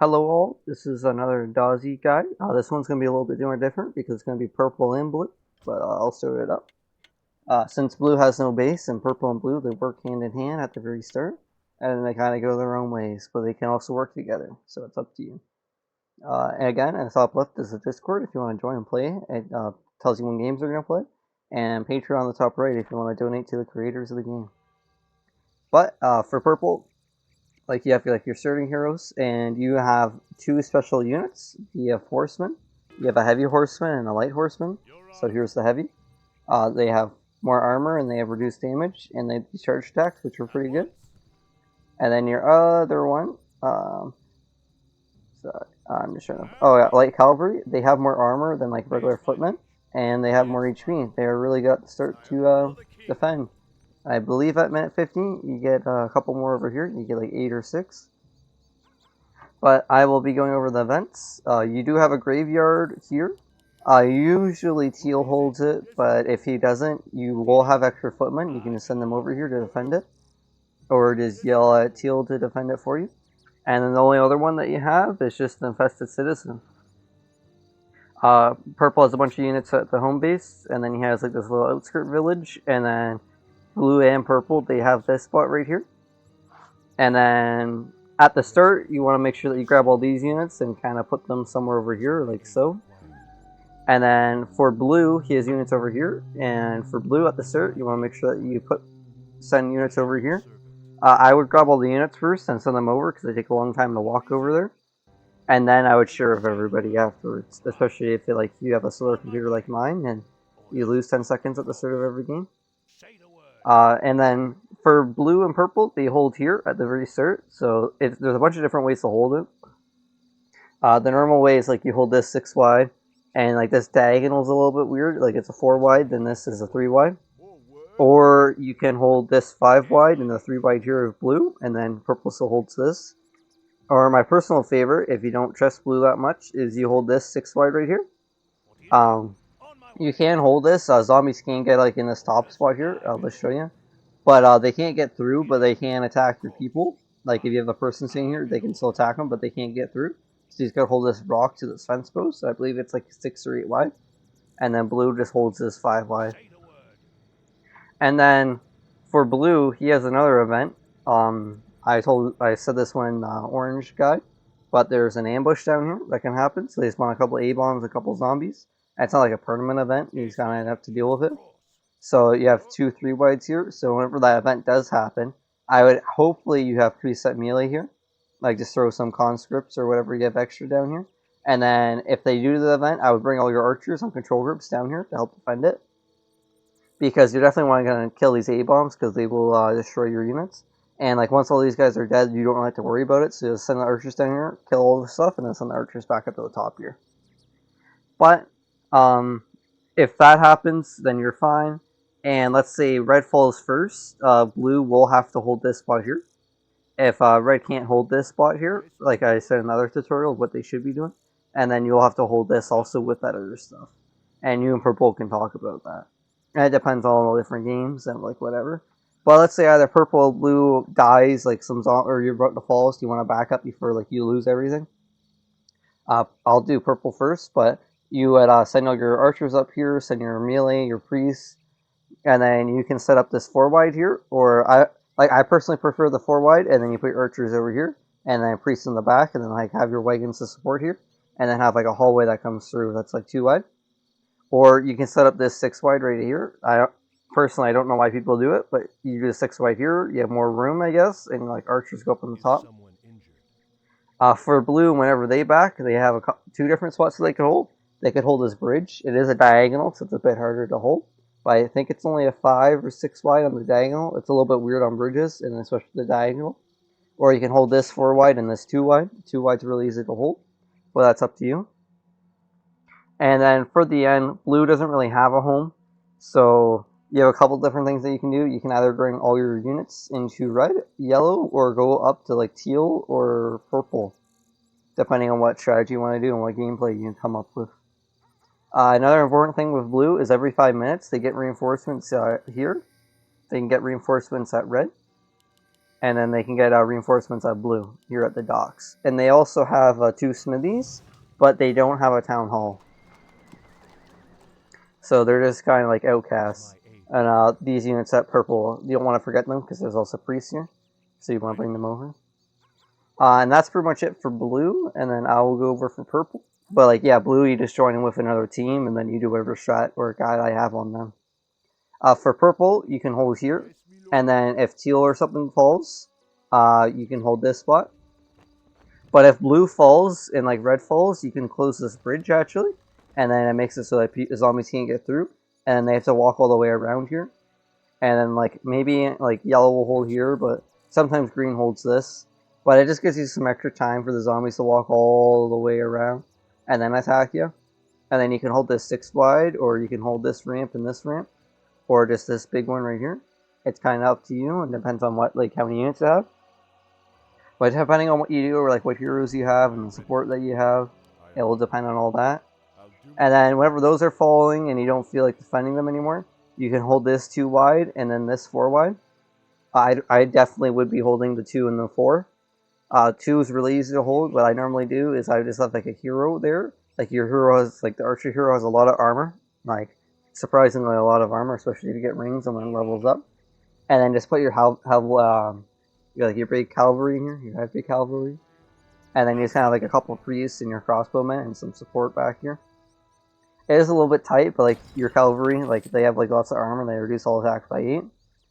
Hello all, this is another DAZI guide. This one's going to be a little bit different because it's going to be purple and blue, but I'll start it up. Since blue has no base and purple and blue, they work hand in hand at the very start, and then they kind of go their own ways, but they can also work together, so it's up to you. And again, at the top left is the Discord if you want to join and play. It tells you when games are going to play, and Patreon on the top right if you want to donate to the creators of the game. But for purple, like you have your starting heroes, and you have two special units. You have horsemen. You have a heavy horseman and a light horseman. So here's the heavy. They have more armor and they have reduced damage, and they discharge attacks, which are pretty good. And then your other one, sorry, I'm just trying to. Oh yeah, light cavalry. They have more armor than like regular footmen, and they have more HP. They are really good to start to defend. I believe at minute 15, you get a couple more over here. You get like 8 or 6. But I will be going over the events. You do have a graveyard here. Usually Teal holds it, but if he doesn't, you will have extra footmen. You can just send them over here to defend it. Or just yell at Teal to defend it for you. And then the only other one that you have is just the Infested Citizen. Purple has a bunch of units at the home base, and then he has like this little outskirt village, and then blue and purple, they have this spot right here. And then at the start, you want to make sure that you grab all these units and kind of put them somewhere over here, like so. And then for blue, he has units over here. And for blue at the start, you want to make sure that you send units over here. I would grab all the units first and send them over because they take a long time to walk over there. And then I would share with everybody afterwards, especially if you have a slower computer like mine and you lose 10 seconds at the start of every game. And then for blue and purple, they hold here at the very start. So there's a bunch of different ways to hold it. The normal way is like you hold this 6 wide, and like this diagonal is a little bit weird. Like it's a 4 wide, then this is a 3 wide. Or you can hold this 5 wide and the 3 wide here of blue, and then purple still holds this. Or my personal favorite, if you don't trust blue that much, is you hold this 6 wide right here. You can hold this. Zombies can get like in this top spot here. I'll just show you. But they can't get through, but they can attack your people. Like if you have a person sitting here, they can still attack them, but they can't get through. So you just gotta hold this rock to this fence post. I believe it's like 6 or 8 wide. And then blue just holds this 5 wide. And then for blue, he has another event. I said this one orange guy, but there's an ambush down here that can happen. So they spawn a couple A-bombs, a couple zombies. It's not like a permanent event. You just kind of have to deal with it. So you have 2 3 wides here. So whenever that event does happen, hopefully you have preset melee here. Like just throw some conscripts or whatever you have extra down here. And then if they do the event, I would bring all your archers on control groups down here to help defend it. Because you're definitely want to kill these A-bombs because they will destroy your units. And like once all these guys are dead, you don't really have to worry about it. So just send the archers down here, kill all the stuff, and then send the archers back up to the top here. But if that happens, then you're fine. And let's say red falls first, blue will have to hold this spot here. If red can't hold this spot here, like I said in another tutorial, what they should be doing, and then you'll have to hold this also with that other stuff. And you and purple can talk about that. And it depends on all the different games and like whatever. But let's say either purple or blue dies, like or you're about to fall, so you want to back up before like you lose everything. I'll do purple first, but you would send all your archers up here, send your melee, your priests, and then you can set up this 4 wide here. Or I personally prefer the 4 wide, and then you put your archers over here, and then priests in the back, and then like have your wagons to support here, and then have like a hallway that comes through that's like 2 wide. Or you can set up this 6 wide right here. Personally, I don't know why people do it, but you do the 6 wide here, you have more room, I guess, and like archers go up on the top. For blue, whenever they back, they have 2 different spots that they can hold. They could hold this bridge. It is a diagonal, so it's a bit harder to hold. But I think it's only a 5 or 6 wide on the diagonal. It's a little bit weird on bridges, and especially the diagonal. Or you can hold this 4 wide and this 2 wide. 2 wide's really easy to hold. Well, that's up to you. And then for the end, blue doesn't really have a home. So you have a couple different things that you can do. You can either bring all your units into red, yellow, or go up to like teal or purple, depending on what strategy you want to do and what gameplay you can come up with. Another important thing with blue is every 5 minutes they get reinforcements here. They can get reinforcements at red. and then they can get reinforcements at blue here at the docks. And they also have 2 smithies, but they don't have a town hall. So they're just kind of like outcasts. And these units at purple, you don't want to forget them because there's also priests here. So you want to bring them over. And that's pretty much it for blue, and then I will go over for purple. But like, yeah, blue, you just join in with another team, and then you do whatever strat or guide I have on them. For purple, you can hold here, and then if teal or something falls, you can hold this spot. But if blue falls and like red falls, you can close this bridge actually, and then it makes it so that zombies can't get through, and they have to walk all the way around here. And then like maybe like yellow will hold here, but sometimes green holds this. But it just gives you some extra time for the zombies to walk all the way around and then attack you. And then you can hold this 6 wide, or you can hold this ramp and this ramp, or just this big one right here. It's kind of up to you, and depends on what, like, how many units you have. But depending on what you do, or like what heroes you have and the support that you have, it will depend on all that. And then whenever those are falling and you don't feel like defending them anymore, you can hold this 2 wide and then this 4 wide. I definitely would be holding the 2 and the 4. 2 is really easy to hold. What I normally do is I just have like a hero there. Like your hero has, like the archer hero has a lot of armor. Like surprisingly a lot of armor, especially if you get rings and then levels up. And then just put your like your big cavalry in here, your heavy cavalry. And then you just kind of like a couple of priests and your crossbowmen and some support back here. It is a little bit tight, but like your cavalry, like they have like lots of armor and they reduce all attacks by 8.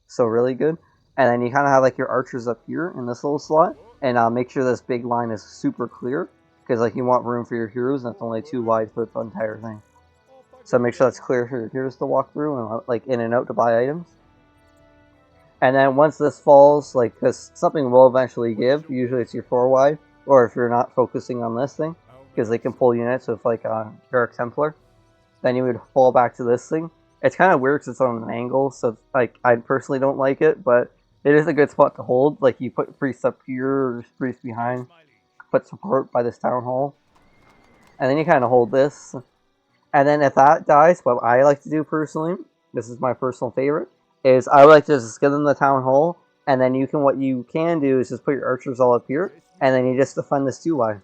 So really good. And then you kind of have like your archers up here in this little slot. And make sure this big line is super clear, because like you want room for your heroes, and it's only 2 wide for the entire thing. So make sure that's clear for your heroes to walk through and like in and out to buy items. And then once this falls, like because something will eventually give. Usually it's your 4 wide, or if you're not focusing on this thing, because they can pull units with like Cleric Templar, then you would fall back to this thing. It's kind of weird because it's on an angle, so like I personally don't like it, but it is a good spot to hold. Like you put priests up here, or priests behind, put support by this town hall, and then you kind of hold this. And then if that dies, what I like to do personally, this is my personal favorite, is I would like to just give them the town hall, and then what you can do is just put your archers all up here, and then you just defend this 2 wide.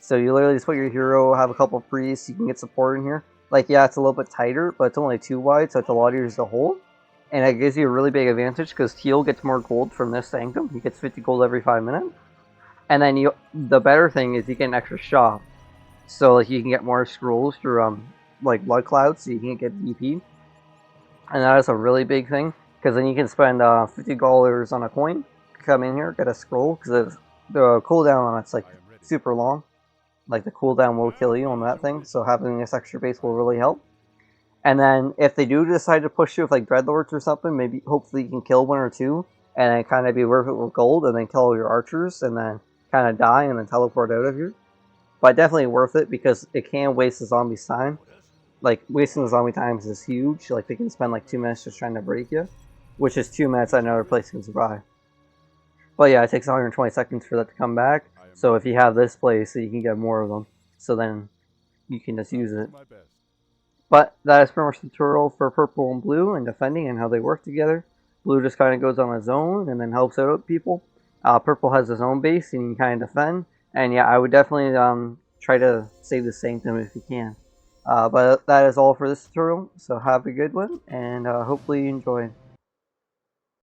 So you literally just put your hero, have a couple of priests, you can get support in here. Like yeah, it's a little bit tighter, but it's only 2 wide, so it's a lot easier to hold. And it gives you a really big advantage because teal gets more gold from this sanctum. He gets 50 gold every 5 minutes. And then the better thing is you get an extra shop. So like you can get more scrolls through like blood clouds, so you can get DP. And that is a really big thing, because then you can spend $50 on a coin, come in here, get a scroll, because the cooldown on it's like super long. Like the cooldown will kill you on that thing, so having this extra base will really help. And then if they do decide to push you with like Dreadlords or something, maybe hopefully you can kill 1 or 2 and then kind of be worth it with gold, and then kill all your archers and then kind of die and then teleport out of here. But definitely worth it because it can waste the zombies' time. Like wasting the zombie times is huge. Like they can spend like 2 minutes just trying to break you, which is 2 minutes that another place can survive. But yeah, it takes 120 seconds for that to come back. So if you have this place, so you can get more of them. So then you can just use it. But that is pretty much the tutorial for purple and blue and defending and how they work together. Blue just kind of goes on its own and then helps out people. Purple has his own base and you can kind of defend. And yeah, I would definitely try to save the sanctum if you can. But that is all for this tutorial. So have a good one, and hopefully you enjoyed.